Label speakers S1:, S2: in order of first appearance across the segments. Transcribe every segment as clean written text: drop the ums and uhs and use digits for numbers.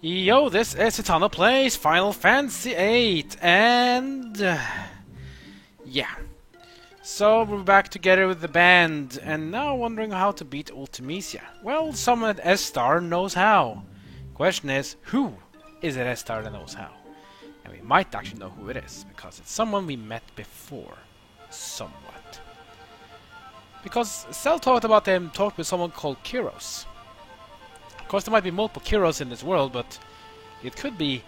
S1: Yo, this is Itana Plays Final Fantasy VIII, and yeah. So we're back together with the band, and now wondering how to beat Ultimecia. Well, someone at S-Star knows how. Question is, who is at S-Star that knows how? And we might actually know who it is, because it's someone we met before, somewhat. Because Cell talked about them talked with someone called Kyros. Of course, there might be multiple Kyros in this world, but it could be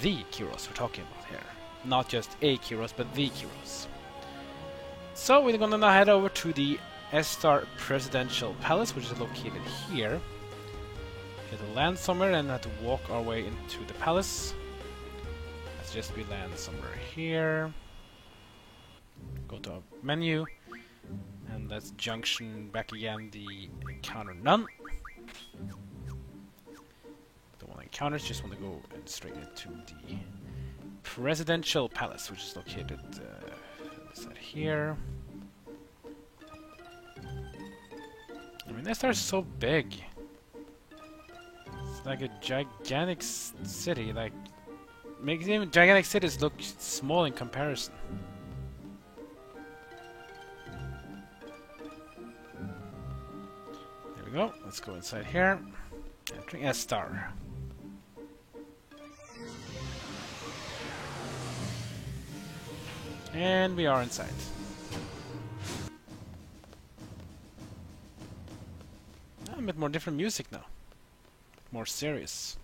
S1: the Kyros we're talking about here. Not just a Kyros, but the Kyros. So we're gonna now head over to the S-Star Presidential Palace, which is located here. We have to land somewhere and have to walk our way into the palace. Let's just we land somewhere here. Go to our menu. And let's junction back again the encounter none. Don't want encounters, just want to go straight into the Presidential Palace, which is located here. I mean, S-Star is so big. It's like a gigantic city. Like, makes even gigantic cities look small in comparison. There we go. Let's go inside here. Entering S-Star. And we are inside. A bit more different music now. More serious.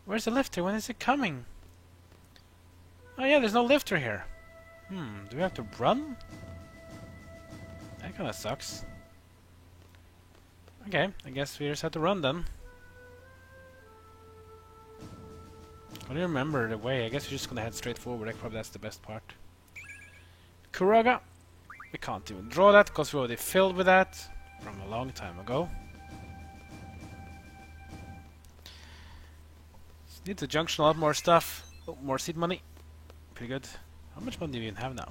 S1: Where's the lifter? When is it coming? Oh yeah, there's no lifter here. Do we have to run? That kinda sucks. Okay, I guess we just have to run then. I don't remember the way. I guess we're just gonna head straight forward. Probably that's the best part. Kuraga. We can't even draw that because we already filled with that from a long time ago. Need to junction a lot more stuff. Oh, more seed money. Pretty good. How much money do we even have now?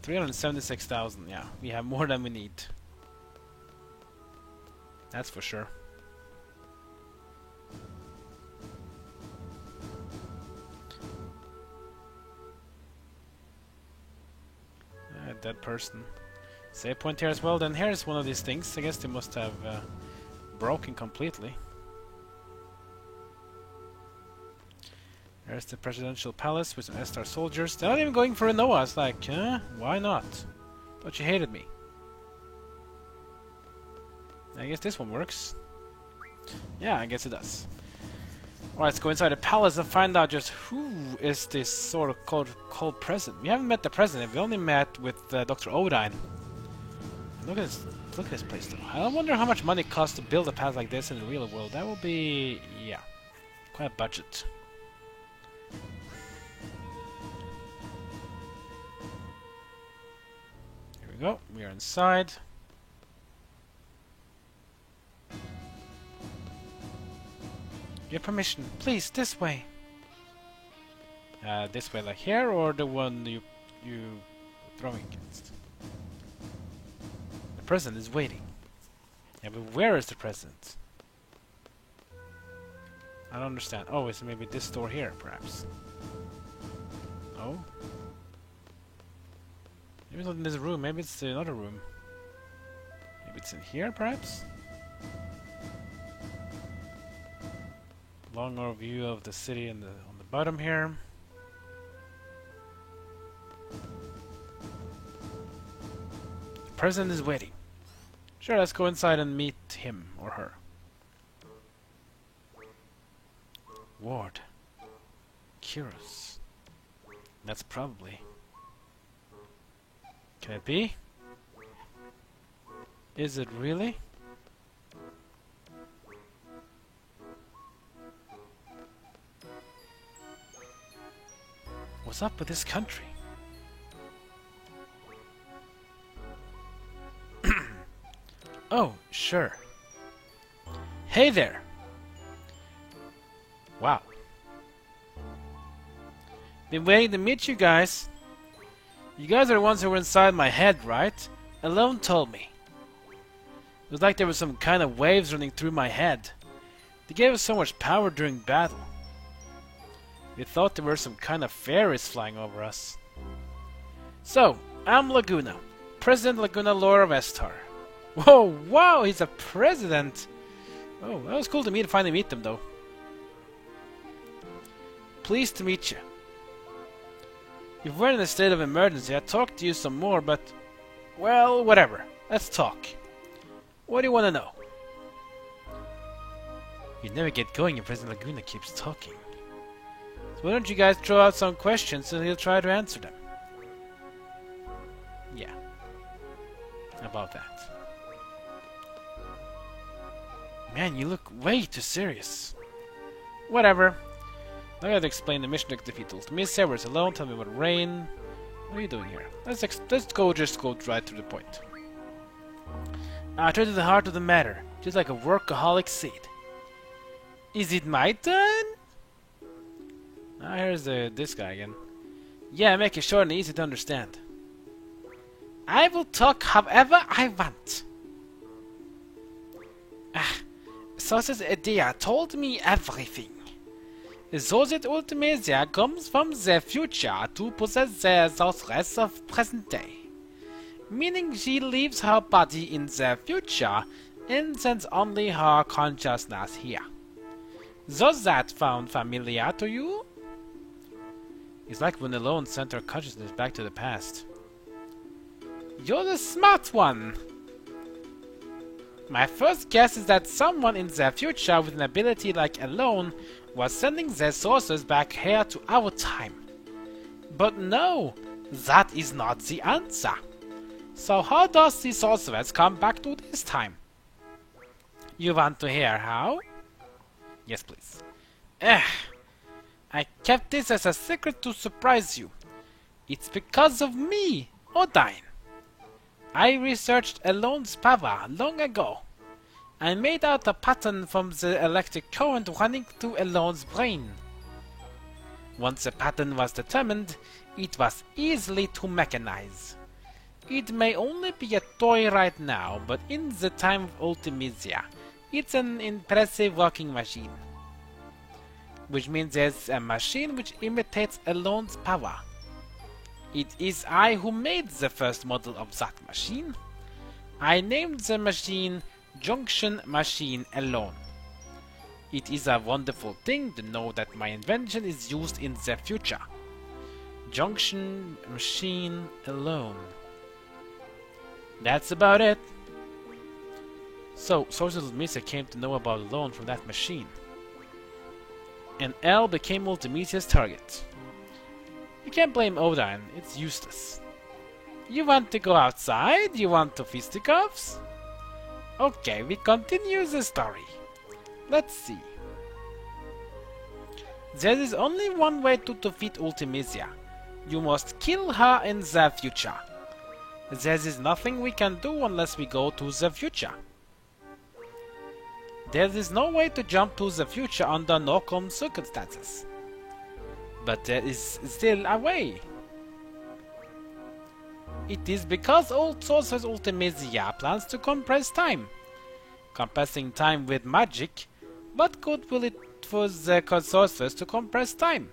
S1: 376,000. Yeah, we have more than we need. That's for sure. Dead person. Save point here as well. Then here's one of these things. I guess they must have broken completely. There's the Presidential Palace with some S-Star soldiers. They're not even going for Rinoa. It's like, why not? Thought you hated me. I guess this one works. Yeah, I guess it does. Alright, let's go inside the palace and find out just who is this sort of called president. We haven't met the president. We only met with Dr. Odine. Look at this place though. I wonder how much money it costs to build a palace like this in the real world. That will be, yeah, quite a budget. Here we go. We are inside. Your permission, please, this way. This way, like here, or the one you throwing against? The president is waiting. Yeah, but where is the president? I don't understand. Oh, is it maybe this door here, perhaps? Oh, maybe it's not in this room. Maybe it's another room. Maybe it's in here, perhaps. Long overview of the city on the bottom here. The president is waiting. Sure, let's go inside and meet him or her. Ward. Kyros. That's probably. Can it be? Is it really? What's up with this country? Oh, sure. Hey there! Wow. Been waiting to meet you guys. You guys are the ones who were inside my head, right? Alone told me. It was like there was some kind of waves running through my head. They gave us so much power during battle. We thought there were some kind of fairies flying over us. So, I'm Laguna. President Laguna Lore of Estar. Whoa, wow, he's a president! Oh, that was cool to finally meet them, though. Pleased to meet you. If we're in a state of emergency, I'd talk to you some more, but... well, whatever. Let's talk. What do you want to know? You never get going if President Laguna keeps talking. So why don't you guys throw out some questions and he'll try to answer them? Yeah. About that. Man, you look way too serious. Whatever. Now I gotta explain the mission to defeat Ultimisia. Where's alone? Tell me about rain. What are you doing here? Let's go right to the point. I turn to the heart of the matter, just like a workaholic seed. Is it my turn? Ah, here's this guy again. Yeah, make it short and easy to understand. I will talk however I want. Source's idea told me everything. So that Ultimisia comes from the future to possess the sorceress of present day. Meaning she leaves her body in the future and sends only her consciousness here. Does that sound familiar to you? It's like when Alone sent her consciousness back to the past. You're the smart one! My first guess is that someone in the future with an ability like Alone was sending their sources back here to our time. But no, that is not the answer. So how does the sorceress come back to this time? You want to hear how? Yes, please. I kept this as a secret to surprise you. It's because of me, Odine. I researched Alone's power long ago. I made out a pattern from the electric current running through Alone's brain. Once the pattern was determined, it was easily to mechanize. It may only be a toy right now, but in the time of Ultimisia, it's an impressive working machine. Which means there's a machine which imitates Alone's power. It is I who made the first model of that machine. I named the machine Junction Machine Alone. It is a wonderful thing to know that my invention is used in the future. Junction Machine Alone. That's about it. So, Sorceress Ultimisia came to know about Alone from that machine. And L became Ultimisia's target. You can't blame Odine, it's useless. You want to go outside? You want to fisticuffs? Okay, we continue the story. Let's see. There is only one way to defeat Ultimisia. You must kill her in the future. There is nothing we can do unless we go to the future. There is no way to jump to the future under normal circumstances. But there is still a way. It is because old Sorceress Ultimisia plans to compress time. Compressing time with magic, what good will it for the sorceress to compress time?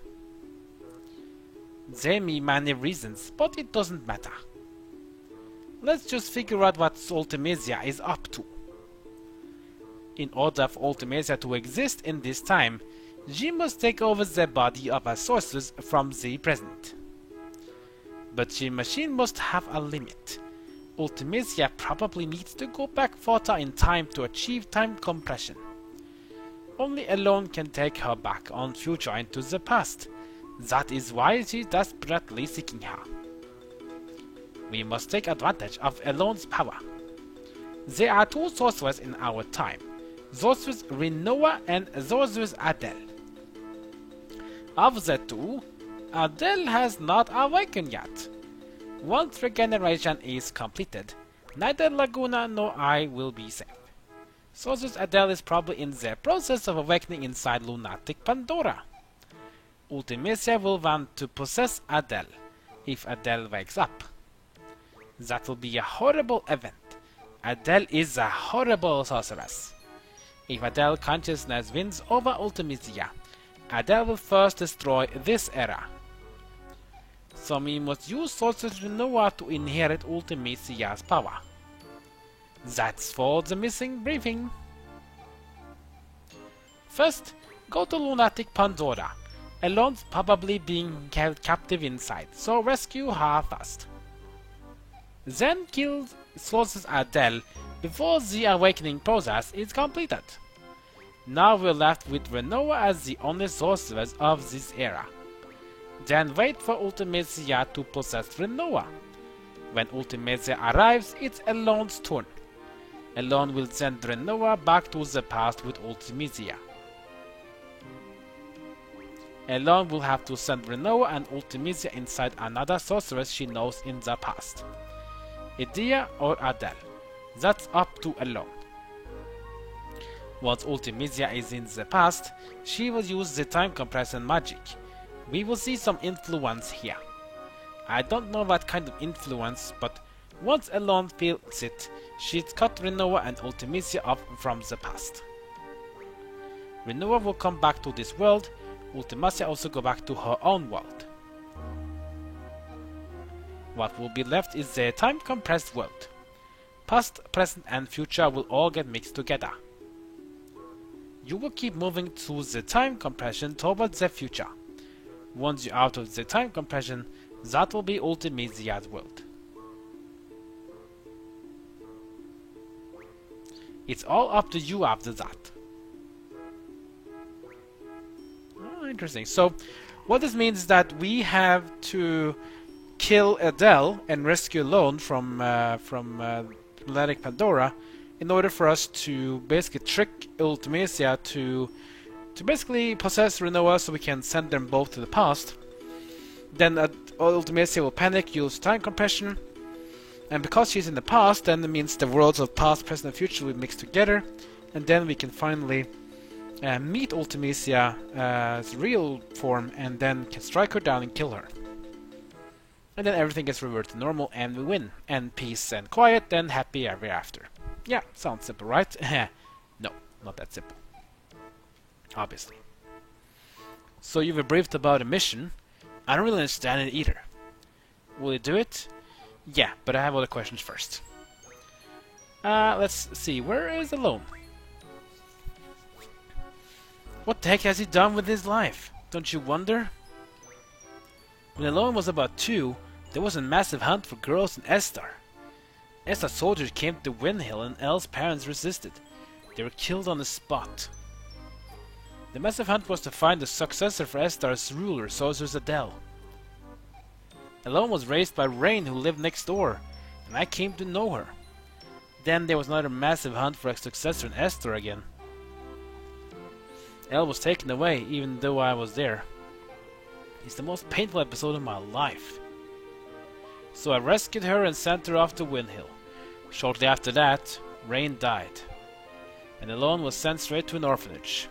S1: There may be many reasons, but it doesn't matter. Let's just figure out what Ultimisia is up to. In order for Ultimisia to exist in this time, she must take over the body of a sorceress from the present. But the machine must have a limit. Ultimisia probably needs to go back further in time to achieve time compression. Only Alone can take her back on future into the past. That is why she is desperately seeking her. We must take advantage of Alone's power. There are two sorcerers in our time, Sorceress Rinoa and Sorceress Adele. Of the two, Adele has not awakened yet. Once regeneration is completed, neither Laguna nor I will be safe. Sorceress Adele is probably in the process of awakening inside Lunatic Pandora. Ultimisia will want to possess Adele, if Adele wakes up. That will be a horrible event. Adele is a horrible sorceress. If Adele consciousness wins over Ultimisia, Adele will first destroy this era. So we must use Sorceress Rinoa to inherit Ultimisia's power. That's for the missing briefing. First, go to Lunatic Pandora. Elone's probably being held captive inside, so rescue her first. Then kill Sorceress Adele before the awakening process is completed. Now we're left with Rinoa as the only sorceress of this era. Then wait for Ultimisia to possess Rinoa. When Ultimisia arrives, it's Elone's turn. Elone will send Rinoa back to the past with Ultimisia. Elone will have to send Rinoa and Ultimisia inside another sorceress she knows in the past. Edea or Adele. That's up to Elone. Once Ultimisia is in the past, she will use the time compression magic. We will see some influence here. I don't know what kind of influence, but once Elone feels it, she'd cut Rinoa and Ultimisia off from the past. Rinoa will come back to this world, Ultimisia also go back to her own world. What will be left is the time-compressed world. Past, present and future will all get mixed together. You will keep moving through the time compression towards the future. Once you're out of the time compression, that will be Ultimisia's world. It's all up to you after that. Oh, interesting. So, what this means is that we have to kill Adele and rescue Elone from Lunatic Pandora in order for us to basically trick Ultimisia to basically possess Rinoa so we can send them both to the past. Then Ultimisia will panic, use time compression, and because she's in the past, then it means the worlds of past, present and future will mix together, and then we can finally meet Ultimisia's real form and then can strike her down and kill her. And then everything gets reverted to normal and we win. And peace and quiet and happy ever after. Yeah, sounds simple, right? No, not that simple. Obviously. So you were briefed about a mission. I don't really understand it either. Will you do it? Yeah, but I have other questions first. Let's see, where is Elone? What the heck has he done with his life? Don't you wonder? When Elone was about 2, there was a massive hunt for girls in Estar. Estar soldiers came to Windhill and Elle's parents resisted. They were killed on the spot. The massive hunt was to find the successor for Estar's ruler, Sorceress Adele. Elone was raised by Rain, who lived next door, and I came to know her. Then there was another massive hunt for a successor in Estar again. Elle was taken away, even though I was there. It's the most painful episode of my life. So I rescued her and sent her off to Windhill. Shortly after that, Rain died, and Elone was sent straight to an orphanage.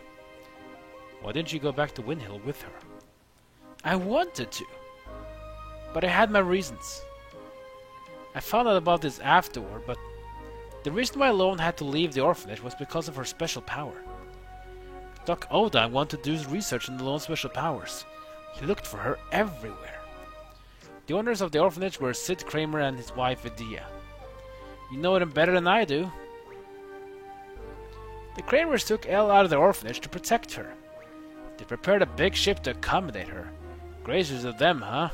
S1: Why didn't you go back to Windhill with her? I wanted to, but I had my reasons. I found out about this afterward, but the reason why Elone had to leave the orphanage was because of her special power. Doc Oda wanted to do research on Elone's special powers. He looked for her everywhere. The owners of the orphanage were Sid Kramer and his wife Edea. You know them better than I do. The Kramers took Elle out of the orphanage to protect her. They prepared a big ship to accommodate her. Gracious of them, huh?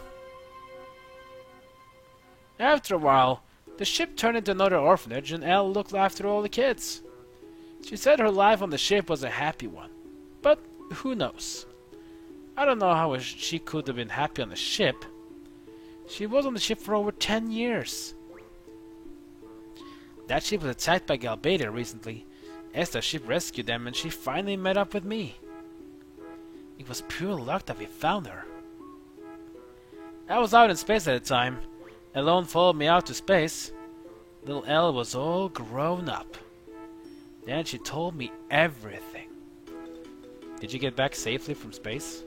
S1: After a while, the ship turned into another orphanage and Elle looked after all the kids. She said her life on the ship was a happy one. But who knows? I don't know how she could have been happy on the ship. She was on the ship for over 10 years. That ship was attacked by Galbadia recently. Estar's ship rescued them and she finally met up with me. It was pure luck that we found her. I was out in space at the time. Elone followed me out to space. Little Elle was all grown up. Then she told me everything. Did you get back safely from space?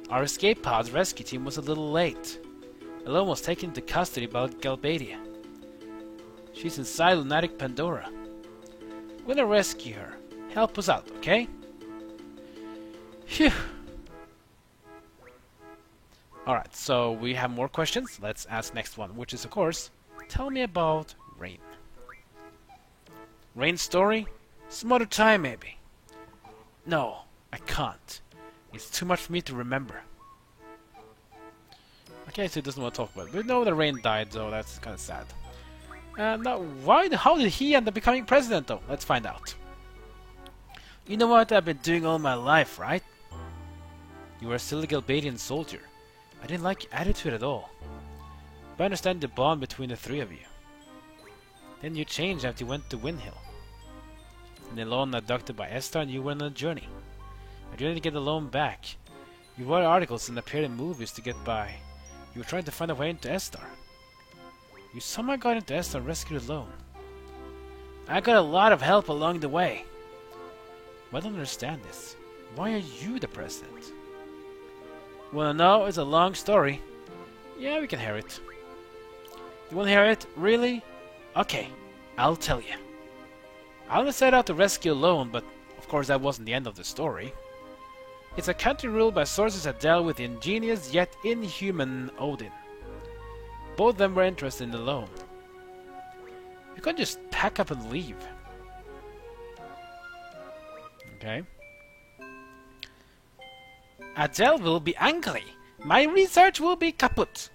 S1: Our escape pod's rescue team was a little late. Alone was taken into custody by Galbadia. She's inside Lunatic Pandora. We're gonna rescue her. Help us out, okay? Phew. Alright, so we have more questions. Let's ask next one, which is, of course, tell me about Rain. Rain's story? Some other time, maybe. No, I can't. It's too much for me to remember. Okay, so he doesn't want to talk about it. We know that Rain died, so that's kind of sad. Now, how did he end up becoming president, though? Let's find out. You know what I've been doing all my life, right? You were still a Galbadian soldier. I didn't like your attitude at all. But I understand the bond between the three of you. Then you changed after you went to Windhill. And Alone abducted by Estar and you went on a journey. A journey to get Alone back. You wrote articles and appeared in movies to get by. You were trying to find a way into Estar. You somehow got into Estar and rescued Alone. I got a lot of help along the way. But I don't understand this. Why are you the president? Wanna know? It's a long story. Yeah, we can hear it. You wanna hear it? Really? Okay, I'll tell you. I only set out to rescue Alone, but of course that wasn't the end of the story. It's a country ruled by sources that dealt with the ingenious yet inhuman Odin. Both of them were interested in Alone. You couldn't just pack up and leave. Okay. Adele will be angry. My research will be kaput.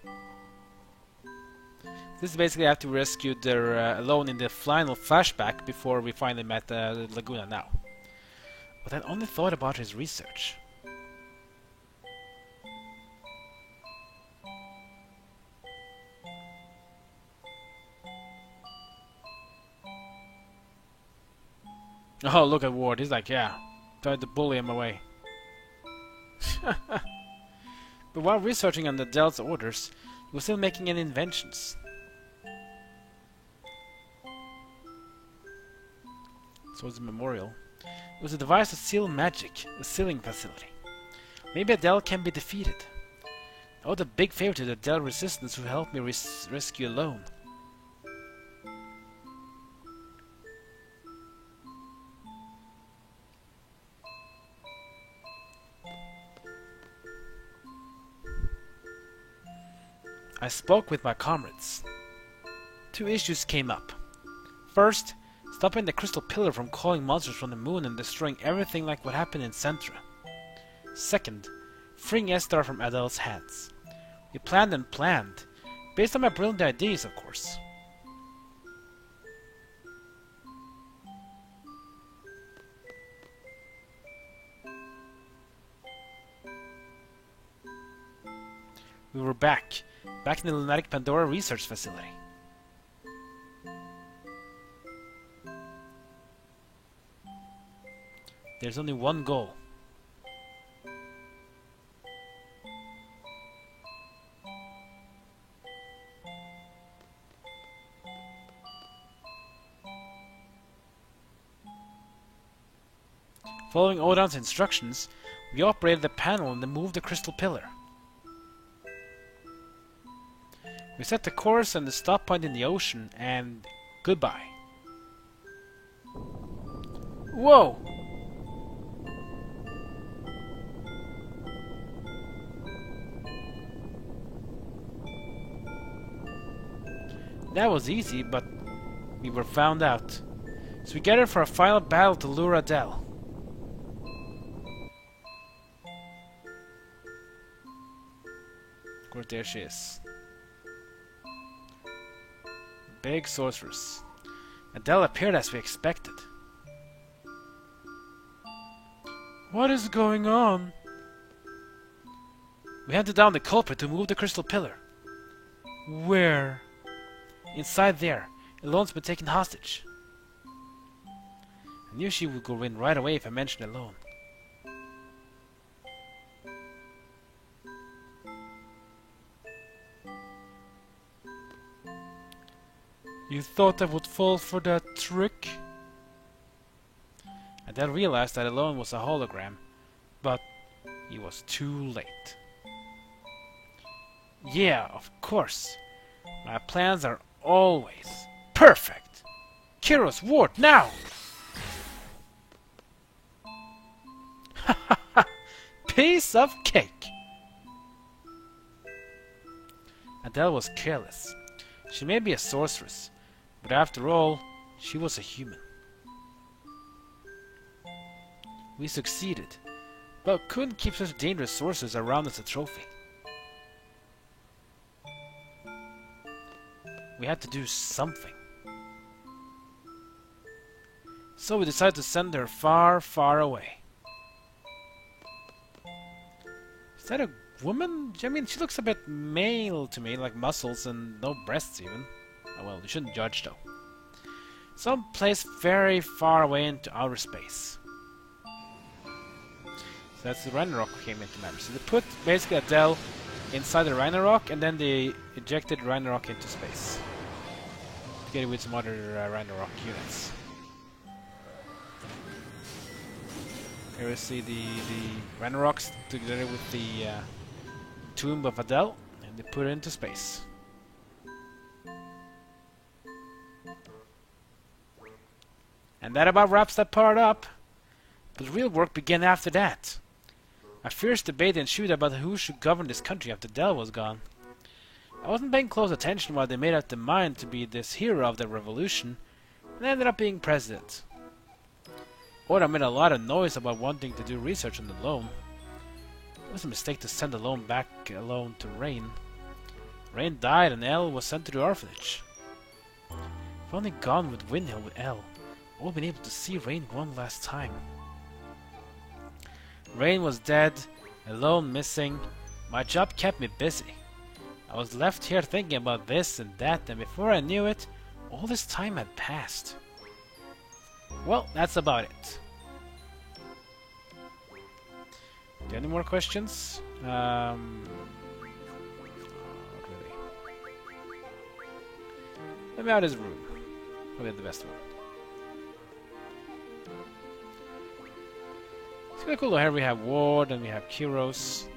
S1: This is basically after we rescued their Alone in the final flashback before we finally met Laguna now. But I only thought about his research. Oh, look at Ward. He's like, yeah, tried to bully him away. But while researching on Adele's orders, he was still making any inventions. So it's a memorial. It was a device to seal magic, a sealing facility. Maybe Adele can be defeated. I owed a big favor to the Adele Resistance who helped me rescue Alone. I spoke with my comrades. Two issues came up. First, stopping the Crystal Pillar from calling monsters from the moon and destroying everything like what happened in Centra. Second, freeing Estar from Adele's hands. We planned and planned, based on my brilliant ideas, of course. We were back in the Lunatic Pandora research facility. There's only one goal. Following Odin's instructions, we operated the panel and moved the crystal pillar. We set the course and the stop point in the ocean, and goodbye. Whoa! That was easy, but we were found out. So we gathered for a final battle to lure Adele. Of course, there she is. Big sorceress. Adele appeared as we expected. What is going on? We hunted down the culprit to move the crystal pillar. Where? Inside there. Alone's been taken hostage. I knew she would go in right away if I mentioned Alone. You thought I would fall for that trick? I then realized that Alone was a hologram, but he was too late. Yeah, of course. My plans are always perfect. Kyros, ward, now! Piece of cake! Adele was careless. She may be a sorceress, but after all, she was a human. We succeeded, but couldn't keep such dangerous sorcerers around as a trophy. We had to do something. So we decided to send her far, far away. Is that a woman? I mean, she looks a bit male to me, like muscles and no breasts even. Oh well, you shouldn't judge though. Some place very far away into outer space. So that's the Ragnarok came into matter. So they put basically Adele inside the Ragnarok and then they ejected Ragnarok into space. Together with some other Ragnarok units. Here we see the Ragnaroks together with the tomb of Adele, and they put it into space. And that about wraps that part up. But the real work began after that. A fierce debate ensued about who should govern this country after Adele was gone. I wasn't paying close attention while they made up their mind to be this hero of the revolution, and ended up being president. Oda made a lot of noise about wanting to do research on the loan. It was a mistake to send the loan back alone to Rain. Rain died and Elle was sent to the orphanage. If only gone with Windhill with Elle, I would have been able to see Rain one last time. Rain was dead, alone, missing. My job kept me busy. I was left here thinking about this and that, and before I knew it, all this time had passed. Well, that's about it. Do you have any more questions? Not really. Let me out of this room. Probably the best one. It's kind of cool. Here we have Ward and we have Kyros.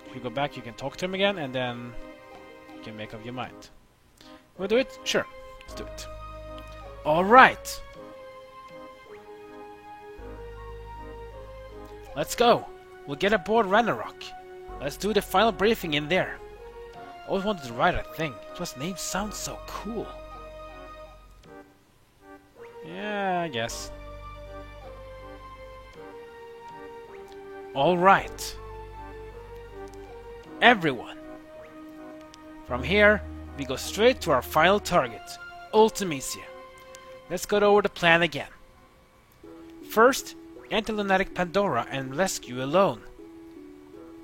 S1: If you go back, you can talk to him again, and then you can make up your mind. We'll do it? Sure. Let's do it. Alright! Let's go! We'll get aboard Ragnarok. Let's do the final briefing in there. I always wanted to write a thing. Plus names sound so cool. Yeah, I guess. Alright. Everyone. From here, we go straight to our final target, Ultimecia. Let's go over the plan again. First, enter Lunatic Pandora and rescue Alone.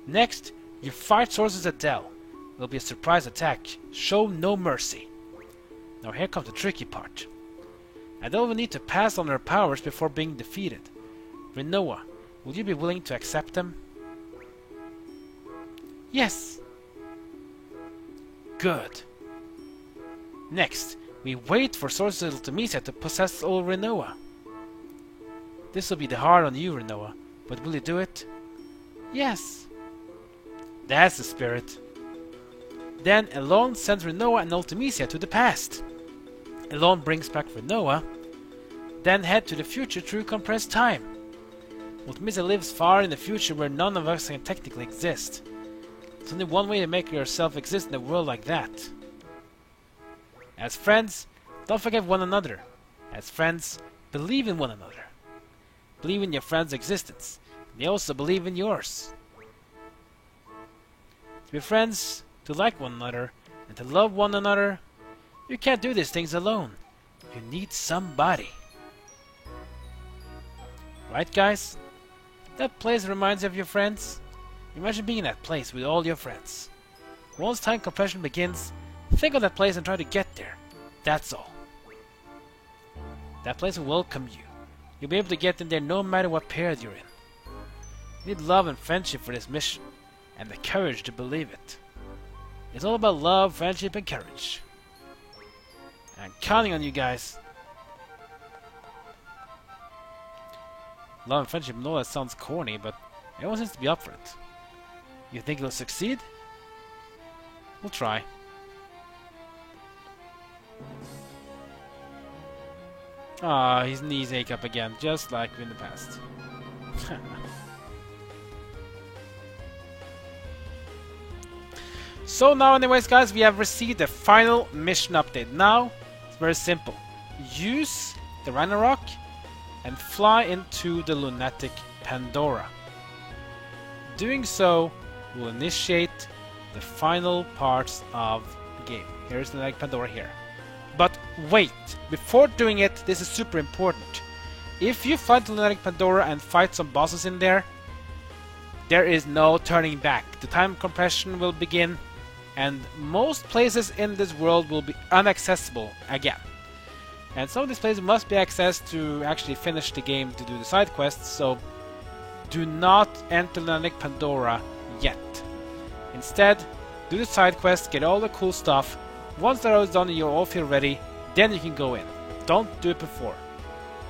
S1: Next, you fight Sorceress Adele. It'll be a surprise attack. Show no mercy. Now here comes the tricky part. Adele will need to pass on her powers before being defeated. Rinoa, will you be willing to accept them? Yes. Good. Next, we wait for Sorceress Ultimecia to possess old Rinoa. This will be the hard on you, Rinoa, but will you do it? Yes. That's the spirit. Then Alone sends Rinoa and Ultimecia to the past. Alone brings back Rinoa, then head to the future through compressed time. Ultimecia lives far in the future where none of us can technically exist. There's only one way to make yourself exist in a world like that. As friends, don't forget one another. As friends, believe in one another. Believe in your friend's existence. They also believe in yours. To be friends, to like one another, and to love one another, you can't do these things alone. You need somebody. Right, guys? That place reminds you of your friends. Imagine being in that place with all your friends. Once time compression begins, think of that place and try to get there. That's all. That place will welcome you. You'll be able to get in there no matter what period you're in. You need love and friendship for this mission, and the courage to believe it. It's all about love, friendship, and courage. I'm counting on you guys. Love and friendship, no, that sounds corny, but everyone seems to be up for it. You think you'll succeed? We'll try. Ah, his knees ache up again, just like in the past. So now anyways guys, we have received the final mission update. Now, it's very simple. Use the Ragnarok and fly into the Lunatic Pandora. Doing so will initiate the final parts of the game. Here's the Lunatic Pandora here. But wait, before doing it, this is super important. If you fight the Lunatic Pandora and fight some bosses in there, there is no turning back. The time compression will begin, and most places in this world will be inaccessible again. And some of these places must be accessed to actually finish the game to do the side quests, so do not enter Lunatic Pandora yet. Instead, do the side quests, get all the cool stuff. Once that is done and you all feel ready, then you can go in. Don't do it before,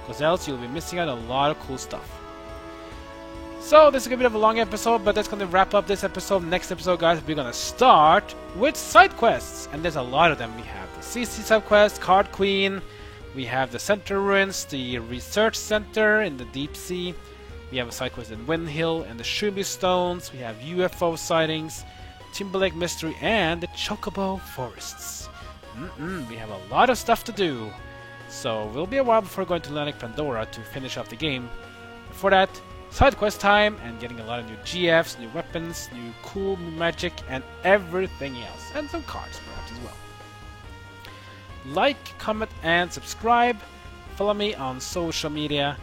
S1: because else you'll be missing out on a lot of cool stuff. So this is a bit of a long episode, but that's going to wrap up this episode. Next episode, guys, we're going to start with side quests, and there's a lot of them. We have the CC side quest, Card Queen, we have the Center Ruins, the Research Center in the Deep Sea, we have a side quest in Windhill and the Shumi Stones, we have UFO sightings, Timberlake Mystery, and the Chocobo Forests. We have a lot of stuff to do, so it will be a while before going to Lunatic Pandora to finish off the game. Before that, side quest time and getting a lot of new GFs, new weapons, new cool magic, and everything else, and some cards perhaps as well. Like, comment, and subscribe. Follow me on social media.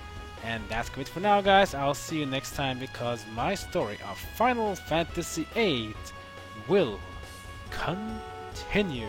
S1: And that's it for now, guys. I'll see you next time, because my story of Final Fantasy VIII will continue.